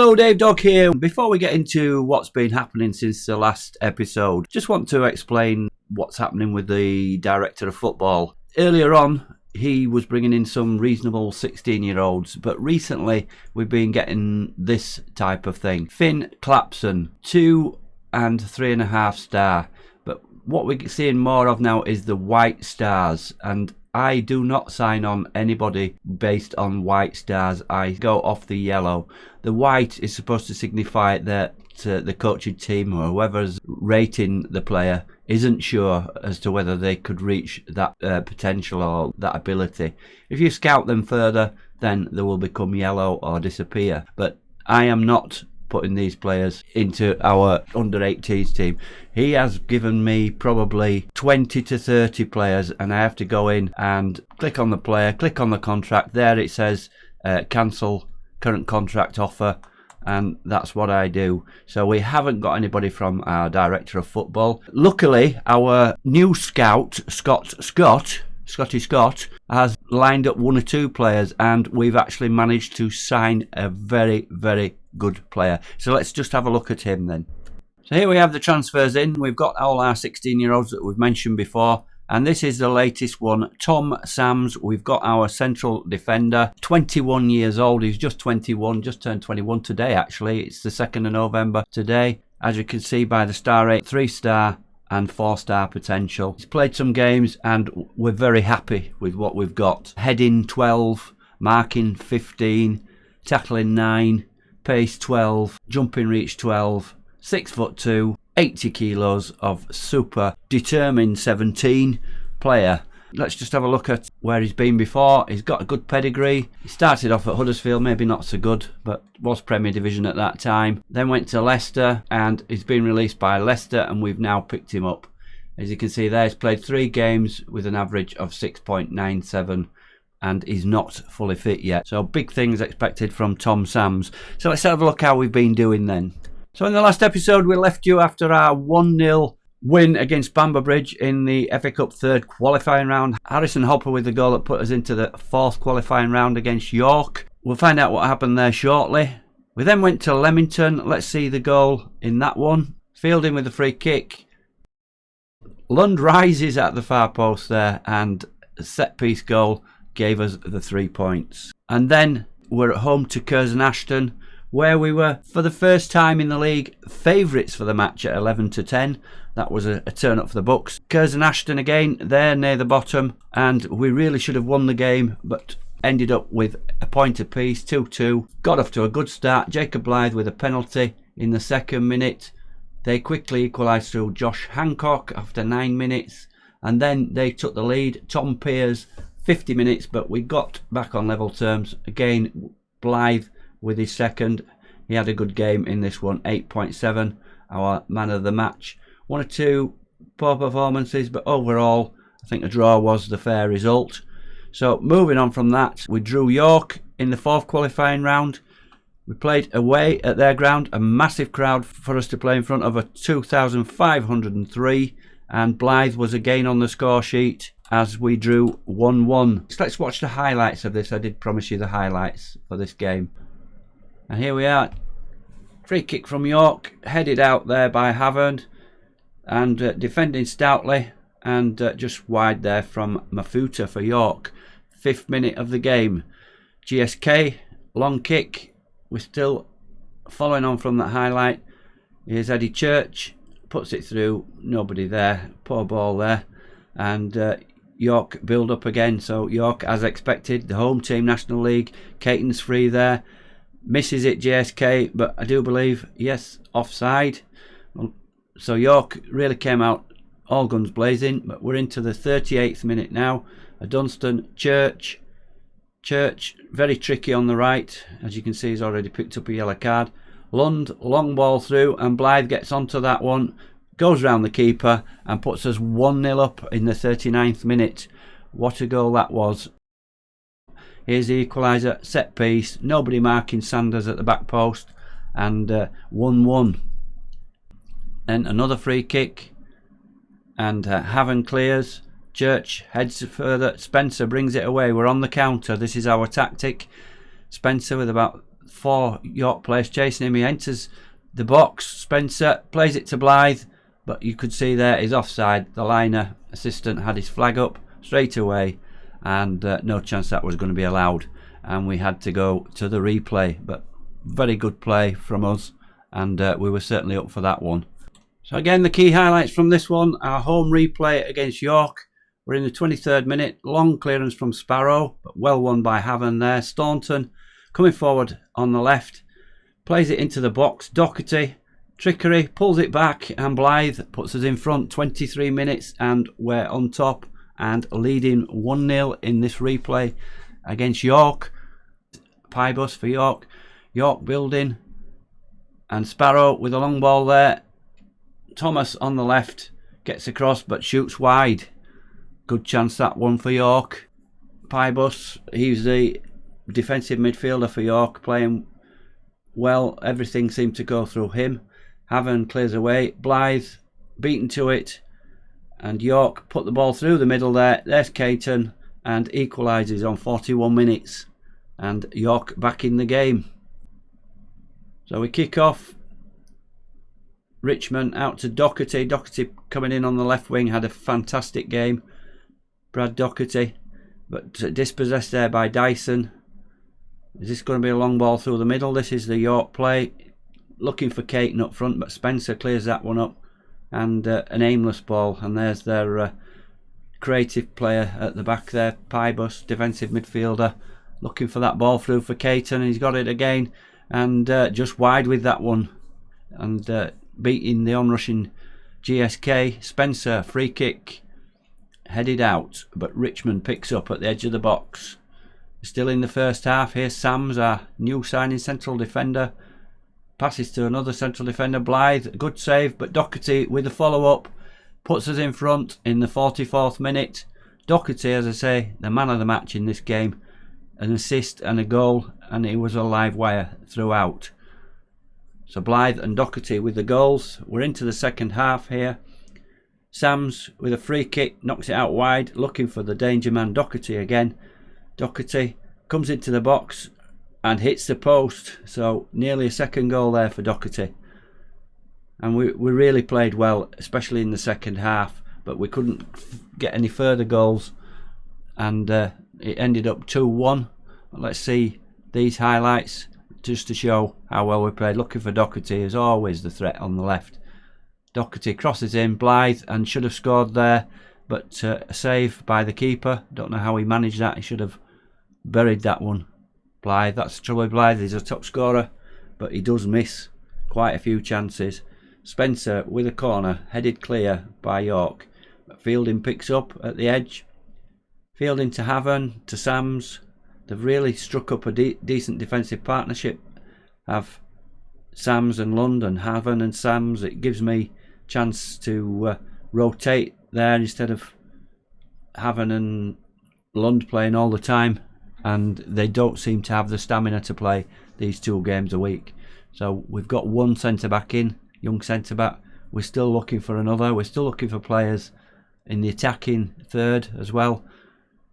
Hello, Dave Dog here. Before we get into what's been happening since the last episode, just want to explain what's happening with the director of football. Earlier on, he was bringing in some reasonable 16-year-olds, but recently we've been getting this type of thing. Finn Clapson, 2 and 3.5 star. But what we're seeing more of now is the white stars, and I do not sign on anybody based on white stars. I go off the yellow. The white is supposed to signify that the coaching team or whoever's rating the player isn't sure as to whether they could reach that potential or that ability. If you scout them further, then they will become yellow or disappear. But I am not putting these players into our under-18s team. He has given me probably 20 to 30 players, and I have to go in and click on the player, click on the contract. There it says cancel current contract offer, and that's what I do. So we haven't got anybody from our director of football. Luckily, our new scout, Scotty Scott, has lined up 1 or 2 players, and we've actually managed to sign a very, very good player. So let's just have a look at him then. So here we have the transfers in. We've got all our 16-year-olds that we've mentioned before, and this is the latest one, Tom Sams. We've got our central defender, 21 years old. He's just 21, just turned 21 today actually. It's the 2nd of November today. As you can see by the star rate, 3-star and 4-star potential. He's played some games and we're very happy with what we've got. Heading 12, marking 15, tackling 9, pace 12, jumping reach 12, 6'2", 80 kilos of super determined 17 player. Let's just have a look at where he's been before. He's got a good pedigree. He started off at Huddersfield, maybe not so good, but was Premier Division at that time. Then went to Leicester, and he's been released by Leicester, and we've now picked him up. As you can see there, he's played 3 games with an average of 6.97, and he's not fully fit yet. So big things expected from Tom Sams. So let's have a look how we've been doing then. So in the last episode, we left you after our 1-0 win against Bamber Bridge in the FA Cup 3rd qualifying round. Harrison Hopper with the goal that put us into the 4th qualifying round against York. We'll find out what happened there shortly. We then went to Leamington. Let's see the goal in that one. Fielding with the free kick. Lund rises at the far post there, and a set piece goal gave us the 3 points. And then we're at home to Curzon Ashton, where we were, for the first time in the league, favourites for the match at 11-10. That was a turn up for the books. Curzon Ashton again, there near the bottom, and we really should have won the game, but ended up with a point apiece, 2-2. Got off to a good start. Jacob Blythe with a penalty in the 2nd minute. They quickly equalised through Josh Hancock after 9 minutes, and then they took the lead. Tom Pears, 50 minutes, but we got back on level terms. Again, Blythe with his 2nd. He had a good game in this one, 8.7, our man of the match. 1 or 2 poor performances, but overall I think a draw was the fair result. So moving on from that, we drew York in the 4th qualifying round. We played away at their ground, a massive crowd for us to play in front of, a 2,503, and Blythe was again on the score sheet as we drew 1-1. So let's watch the highlights of this. I did promise you the highlights for this game. And here we are. Free kick from York, headed out there by Havern, and defending stoutly, and just wide there from Mafuta for York. 5th minute of the game. GSK, long kick. We're still following on from that highlight. Here's Eddie Church, puts it through, nobody there, poor ball there, and York build up again. So York, as expected, the home team, National League. Caton's free there, misses it GSK, but I do believe, yes, offside. So York really came out all guns blazing, but we're into the 38th minute now. A Dunstan, Church, very tricky on the right. As you can see, he's already picked up a yellow card. Lund, long ball through, and Blythe gets onto that one, goes round the keeper and puts us 1-0 up in the 39th minute. What a goal that was. Here's the equaliser, set piece, nobody marking Sanders at the back post, and 1-1. Then another free kick, and Havern clears. Church heads further. Spencer brings it away. We're on the counter. This is our tactic. Spencer with about for York players chasing him. He enters the box. Spencer plays it to Blythe, but you could see there he's offside. The liner assistant had his flag up straight away, and no chance that was going to be allowed, and we had to go to the replay. But very good play from us, and we were certainly up for that one. So again, the key highlights from this one, our home replay against York. We're in the 23rd minute, long clearance from Sparrow, but well won by Haven there. Staunton coming forward on the left, plays it into the box. Doherty, trickery, pulls it back, and Blythe puts us in front. 23 minutes and we're on top and leading 1-0 in this replay against York. Pie bus for York. York building, and Sparrow with a long ball there. Thomas on the left gets across but shoots wide. Good chance that one for York. Pie bus, he's the defensive midfielder for York, playing well. Everything seemed to go through him. Haven clears away. Blythe beaten to it, and York put the ball through the middle there. There's Caton, and equalises on 41 minutes, and York back in the game. So we kick off. Richmond out to Doherty. Doherty coming in on the left wing, had a fantastic game. Brad Doherty, but dispossessed there by Dyson. Is this going to be a long ball through the middle? This is the York play. Looking for Caton up front, but Spencer clears that one up. And an aimless ball. And there's their creative player at the back there. Pybus, defensive midfielder, looking for that ball through for Caton. He's got it again. And just wide with that one. And beating the onrushing GSK. Spencer, free kick. Headed out, but Richmond picks up at the edge of the box. Still in the first half. Here's Sams, our new signing central defender. Passes to another central defender, Blythe. Good save, but Doherty with the follow-up puts us in front in the 44th minute. Doherty, as I say, the man of the match in this game. An assist and a goal, and it was a live wire throughout. So Blythe and Doherty with the goals. We're into the second half here. Sams with a free kick, knocks it out wide, looking for the danger man, Doherty again. Doherty comes into the box and hits the post, so nearly a second goal there for Doherty. And we really played well, especially in the second half, but we couldn't get any further goals, and it ended up 2-1. Let's see these highlights just to show how well we played. Looking for Doherty, as always, the threat on the left. Doherty crosses in, Blythe, and should have scored there, but a save by the keeper. Don't know how he managed that. He should have buried that one. Blythe, that's the trouble with Blythe. He's a top scorer, but he does miss quite a few chances. Spencer with a corner, headed clear by York. Fielding picks up at the edge. Fielding to Haven, to Sams. They've really struck up a decent defensive partnership. Have Sams and Lund, and Haven and Sams. It gives me chance to rotate there instead of Haven and Lund playing all the time, and they don't seem to have the stamina to play these 2 games a week. So we've got one centre back in, young centre back. We're still looking for another. We're still looking for players in the attacking third as well.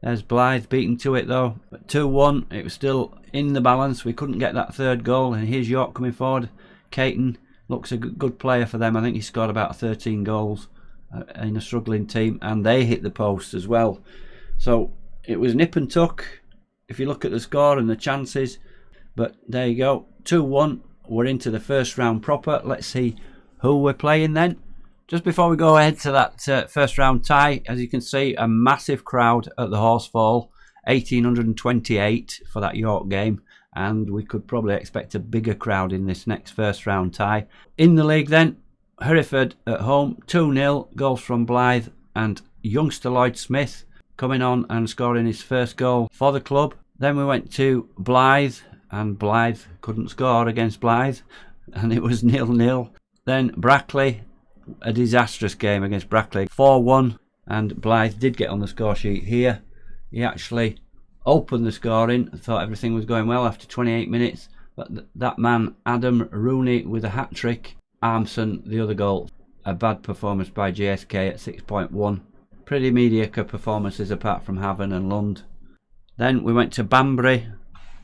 There's Blythe beaten to it though. But 2-1, it was still in the balance. We couldn't get that third goal, and here's York coming forward. Caton looks a good player for them. I think he scored about 13 goals in a struggling team, and they hit the post as well. So it was nip and tuck if you look at the score and the chances. But there you go, 2-1. We're into the first round proper. Let's see who we're playing then. Just before we go ahead to that first round tie, as you can see, a massive crowd at the Horsefall, 1,828 for that York game, and we could probably expect a bigger crowd in this next first round tie. In the league then, Hereford at home, 2-0, goals from Blythe and youngster Lloyd Smith coming on and scoring his first goal for the club. Then we went to Blythe, and Blythe couldn't score against Blythe, and it was 0-0. Then Brackley, a disastrous game against Brackley, 4-1, and Blythe did get on the score sheet here. He actually opened the scoring. I thought everything was going well after 28 minutes, but that man Adam Rooney with a hat-trick. Armson the other goal. A bad performance by GSK at 6.1. Pretty mediocre performances apart from Haven and Lund. Then we went to Banbury.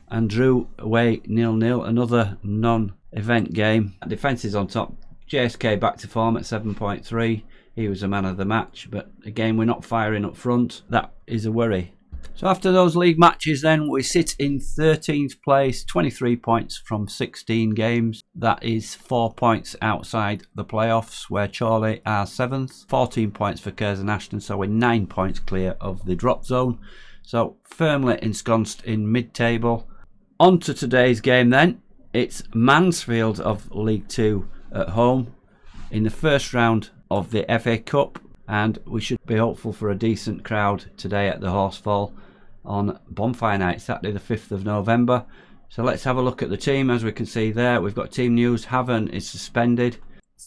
and drew away 0-0. Another non-event game. Defence is on top. JSK back to form at 7.3. He was a man of the match, but again, we're not firing up front. That is a worry. So after those league matches then, we sit in 13th place, 23 points from 16 games. That is 4 points outside the playoffs, where Chorley are 7th. 14 points for Curzon Ashton, so we're 9 points clear of the drop zone. So firmly ensconced in mid-table. On to today's game then. It's Mansfield of League 2 at home in the first round of the FA Cup. And we should be hopeful for a decent crowd today at the Horsefall on Bonfire Night, Saturday the 5th of November. So let's have a look at the team. As we can see there, we've got team news. Haven is suspended.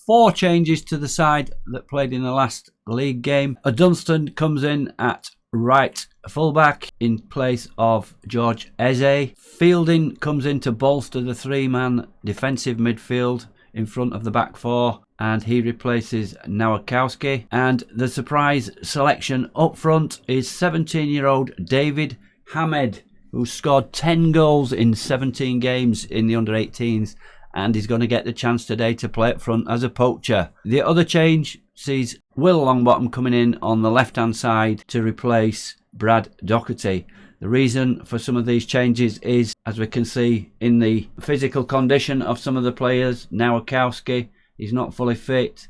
4 changes to the side that played in the last league game. Dunstan comes in at right fullback in place of George Eze. Fielding comes in to bolster the 3-man defensive midfield in front of the back 4, and he replaces Nowakowski. And the surprise selection up front is 17-year-old David Hamed, who scored 10 goals in 17 games in the under-18s, and he's going to get the chance today to play up front as a poacher. The other change sees Will Longbottom coming in on the left-hand side to replace Brad Doherty. The reason for some of these changes is, as we can see, in the physical condition of some of the players. Nowakowski is not fully fit.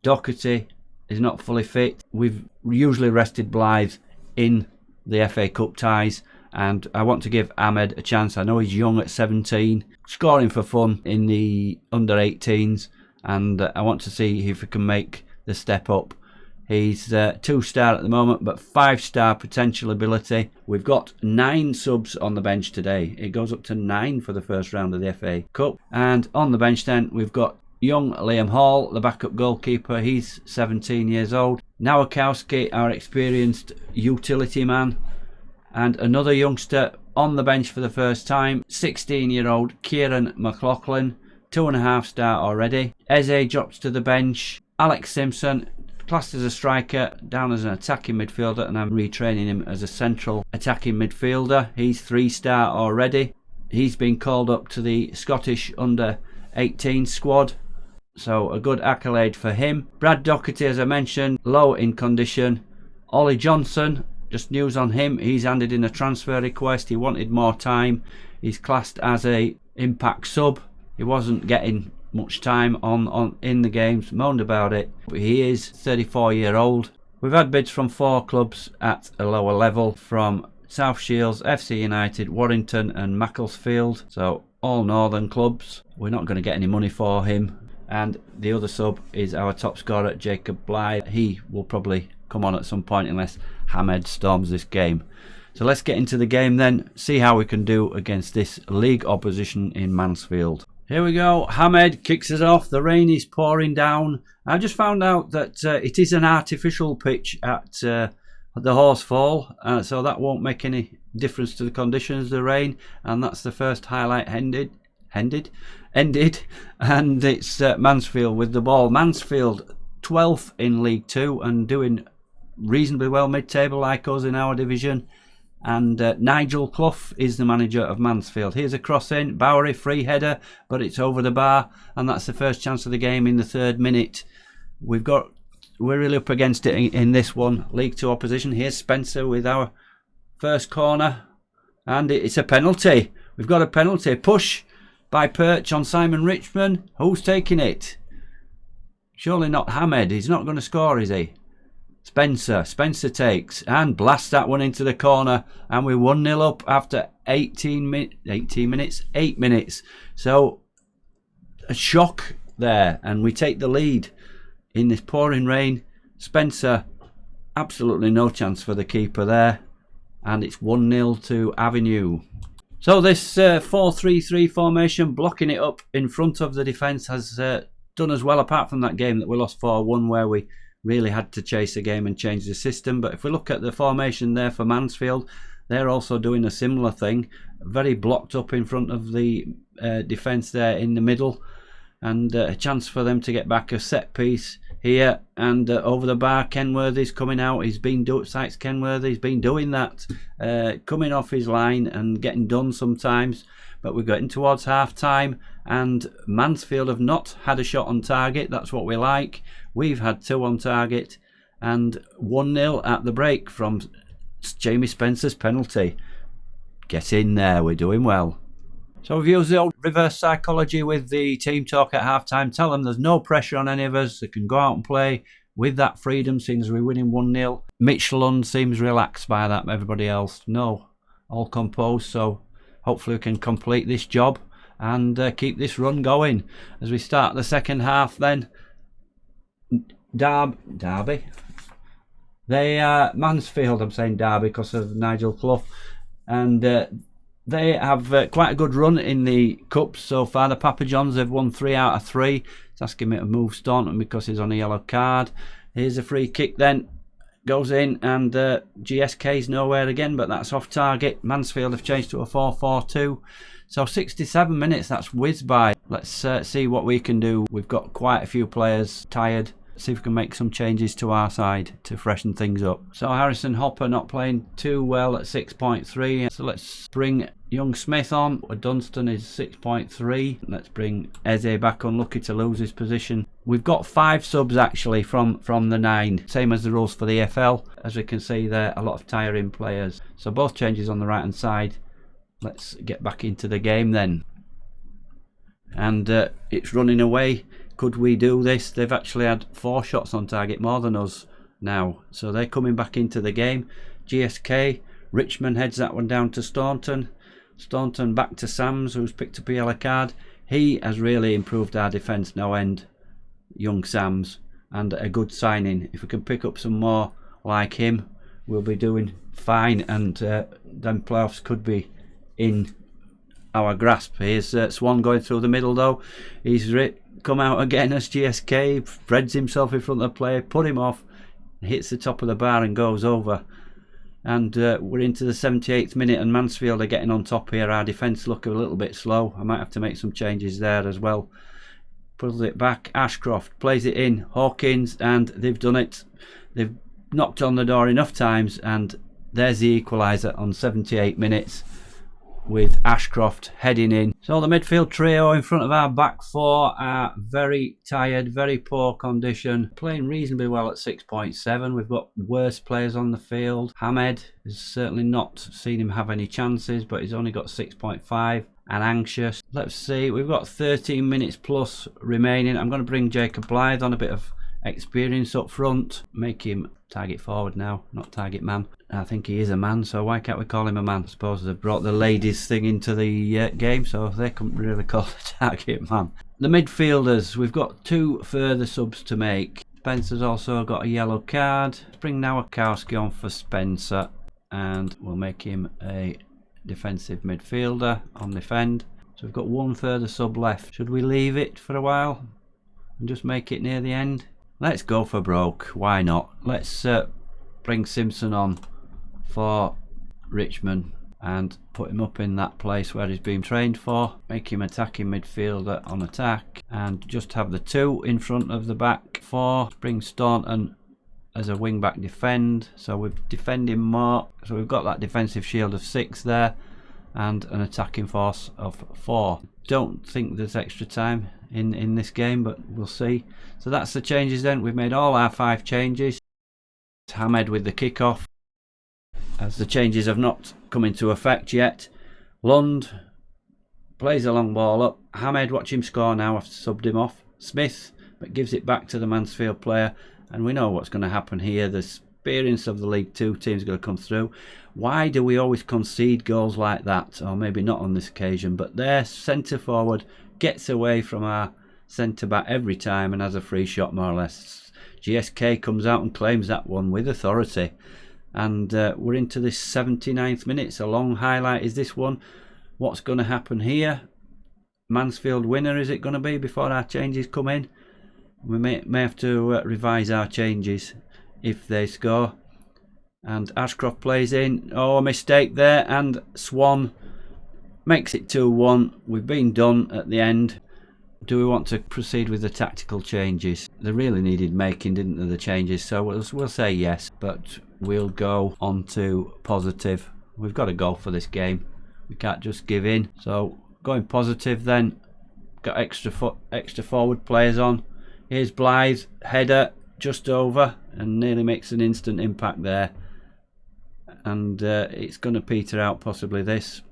Doherty is not fully fit. We've usually rested Blythe in the FA Cup ties, and I want to give Ahmed a chance. I know he's young at 17, scoring for fun in the under-18s, and I want to see if he can make the step up. He's 2-star at the moment, but 5-star potential ability. We've got 9 subs on the bench today. It goes up to 9 for the first round of the FA Cup. And on the bench then, we've got young Liam Hall, the backup goalkeeper. He's 17 years old. Nowakowski, our experienced utility man. And another youngster on the bench for the first time, 16-year-old Kieran McLaughlin, 2.5-star already. Eze drops to the bench. Alex Simpson, classed as a striker, down as an attacking midfielder, and I'm retraining him as a central attacking midfielder. He's 3-star already. He's been called up to the Scottish under-18 squad, so a good accolade for him. Brad Doherty, as I mentioned, low in condition. Ollie Johnson, just news on him. He's handed in a transfer request. He wanted more time. He's classed as a impact sub. He wasn't getting much time on in the games, moaned about it, but he is 34-year-old. We've had bids from 4 clubs at a lower level, from South Shields, FC United, Warrington and Macclesfield, so all northern clubs. We're not going to get any money for him. And the other sub is our top scorer, Jacob Blythe. He will probably come on at some point unless Hamed storms this game. So let's get into the game then, see how we can do against this league opposition in Mansfield. Here we go. Hamed kicks us off. The rain is pouring down. I just found out that it is an artificial pitch at the Horsefall, so that won't make any difference to the conditions of the rain. And that's the first highlight ended, and it's Mansfield with the ball. Mansfield 12th in League 2 and doing reasonably well mid-table like us in our division. And Nigel Clough is the manager of Mansfield. Here's a cross in, Bowery, free header, but it's over the bar, and that's the first chance of the game in the 3rd minute. We're really up against it in this one, League 2 opposition. Here's Spencer with our first corner, and it's a penalty. We've got a penalty. Push by Perch on Simon Richmond. Who's taking it? Surely not Hamed. He's not going to score, is he? Spencer takes and blasts that one into the corner, and we're 1-0 up after 8 minutes. So a shock there, and we take the lead in this pouring rain. Spencer, absolutely no chance for the keeper there, and it's 1-0 to Avenue. So this 4-3-3 formation, blocking it up in front of the defence, has done as well, apart from that game that we lost 4-1 where we really had to chase a game and change the system. But if we look at the formation there for Mansfield, they're also doing a similar thing, very blocked up in front of the defence there in the middle, and a chance for them to get back a set piece here, and over the bar, Kenworthy's coming out. He's been Sykes Kenworthy's been doing that, coming off his line and getting done sometimes. But we're getting towards half time, and Mansfield have not had a shot on target. That's what we like. We've had 2 on target, and 1-0 at the break from Jamie Spencer's penalty. Get in there, we're doing well. So we've used the old reverse psychology with the team talk at half-time. Tell them there's no pressure on any of us. They can go out and play with that freedom, since we're winning 1-0. Mitch Lund seems relaxed by that. Everybody else, no, all composed. So hopefully we can complete this job and keep this run going. As we start the second half then, Derby. Mansfield, I'm saying Derby because of Nigel Clough. And they have quite a good run in the Cups so far. The Papa Johns have won 3 out of 3. It's asking me to move Staunton because he's on a yellow card. Here's a free kick then. Goes in, and GSK's nowhere again, but that's off target. Mansfield have changed to a 4-4-2. So 67 minutes, that's whizzed by. Let's see what we can do. We've got quite a few players tired. See if we can make some changes to our side to freshen things up. So Harrison Hopper not playing too well at 6.3. So let's bring Young Smith on. Dunstan is 6.3. Let's bring Eze back, unlucky to lose his position. We've got 5 subs actually from the 9. Same as the rules for the FL. As we can see there, a lot of tiring players. So both changes on the right hand side. Let's get back into the game then. And it's running away. Could we do this? They've actually had 4 shots on target, more than us now. So they're coming back into the game. GSK, Richmond heads that one down to Staunton. Staunton back to Sams, who's picked up a yellow card. He has really improved our defence no end, young Sams, and a good signing. If we can pick up some more like him, we'll be doing fine, and then playoffs could be in our grasp. Here's Swan going through the middle though. He's come out again as GSK, spreads himself in front of the player, put him off, hits the top of the bar and goes over. And we're into the 78th minute, and Mansfield are getting on top here. Our defence look a little bit slow. I might have to make some changes there as well. Pulls it back, Ashcroft plays it in, Hawkins, and they've done it. They've knocked on the door enough times, and there's the equaliser on 78 minutes. With Ashcroft heading in. So the midfield trio in front of our back 4 are very tired, very poor condition, playing reasonably well at 6.7. We've got worse players on the field. Hamed has certainly not seen him have any chances, but he's only got 6.5. And anxious. Let's see, we've got 13 minutes plus remaining. I'm going to bring Jacob Blythe on, a bit of experience up front, make him target forward now, not target man. I think he is a man, so why can't we call him a man? I suppose they've brought the ladies thing into the game, so they couldn't really call it target man. The midfielders, we've got 2 further subs to make. Spencer's also got a yellow card. Let's bring Nowakowski on for Spencer, and we'll make him a defensive midfielder on defend. So we've got 1 further sub left. Should we leave it for a while and just make it near the end? Let's go for broke. Why not? Let's bring Simpson on for Richmond and put him up in that place where he's been trained for. Make him attacking midfielder on attack, and just have the 2 in front of the back 4. Bring Staunton as a wing back defend, so we're defending more. So we've got that defensive shield of 6 there, and an attacking force of 4. Don't think there's extra time in this game, but we'll see. So that's the changes then. We've made all our 5 changes. Hamed with the kickoff, as the changes have not come into effect yet. Lund plays a long ball up. Hamed, watch him score now. I've subbed him off. Smith, but gives it back to the Mansfield player, and we know what's going to happen here. The experience of the League 2 team's going to come through. Why do we always concede goals like that? Or maybe not on this occasion, but their centre forward gets away from our centre back every time and has a free shot more or less. GSK comes out and claims that one with authority. And we're into this 79th minute. It's a long highlight is this one. What's going to happen here? Mansfield winner is it going to be before our changes come in? We may have to revise our changes if they score. And Ashcroft plays in. Oh, a mistake there. And Swan makes it 2-1. We've been done at the end. do we want to proceed with the tactical changes? They really needed making, didn't they, the changes? So we'll say yes, but we'll go on to positive. We've got to go for this game. We can't just give in. So going positive then. Got extra forward players on. Here's Blythe, header just over, and nearly makes an instant impact there. And it's going to peter out possibly this.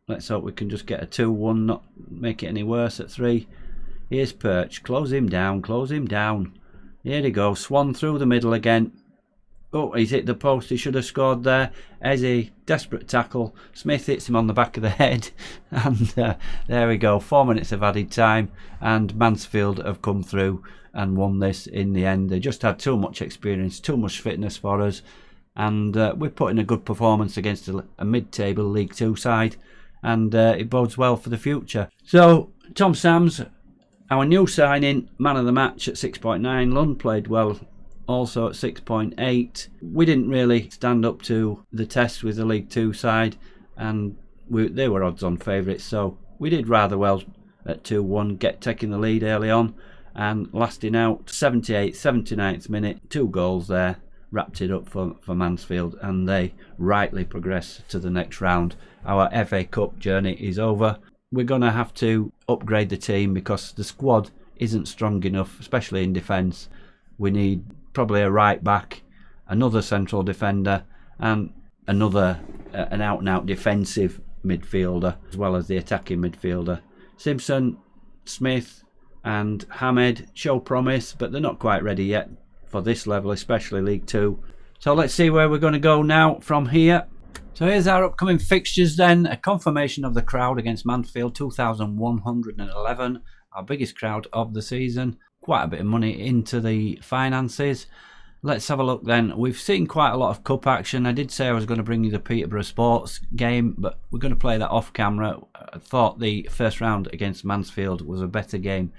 Let's hope we can just get a 2-1, not make it any worse at 3. Here's Perch. Close him down, close him down. Here he goes. Swan through the middle again. Oh, he's hit the post. He should have scored there. Eze, desperate tackle. Smith hits him on the back of the head. And there we go. 4 minutes of added time. And Mansfield have come through and won this in the end. They just had too much experience, too much fitness for us. And we're putting a good performance against a mid-table League 2 side. And it bodes well for the future. So, Tom Sams, our new signing, man of the match at 6.9. Lund played well, also at 6.8. We didn't really stand up to the test with the League 2 side, and they were odds-on favourites, so we did rather well at 2-1, taking the lead early on, and lasting out 78th, 79th minute, 2 goals there, wrapped it up for Mansfield, and they rightly progress to the next round. Our FA Cup journey is over. We're going to have to upgrade the team because the squad isn't strong enough, especially in defence. We need probably a right back, another central defender, and another an out-and-out defensive midfielder, as well as the attacking midfielder. Simpson, Smith and Hamed show promise, but they're not quite ready yet for this level, especially League 2. So let's see where we're going to go now from here. So here's our upcoming fixtures then. A confirmation of the crowd against Mansfield, 2,111, our biggest crowd of the season. Quite a bit of money into the finances. Let's have a look then. We've seen quite a lot of cup action. I did say I was going to bring you the Peterborough Sports game, but we're going to play that off camera. I thought the first round against Mansfield was a better game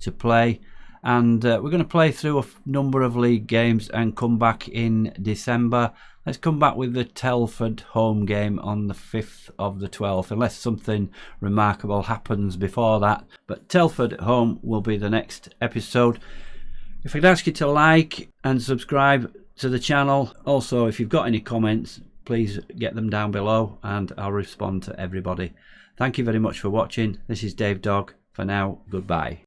to play. And we're going to play through a number of league games and come back in December. Let's come back with the Telford home game on the 5th of the 12th, unless something remarkable happens before that. But Telford at home will be the next episode. If I could ask you to like and subscribe to the channel. Also, if you've got any comments, please get them down below and I'll respond to everybody. Thank you very much for watching. This is Dave Dog. For now, goodbye.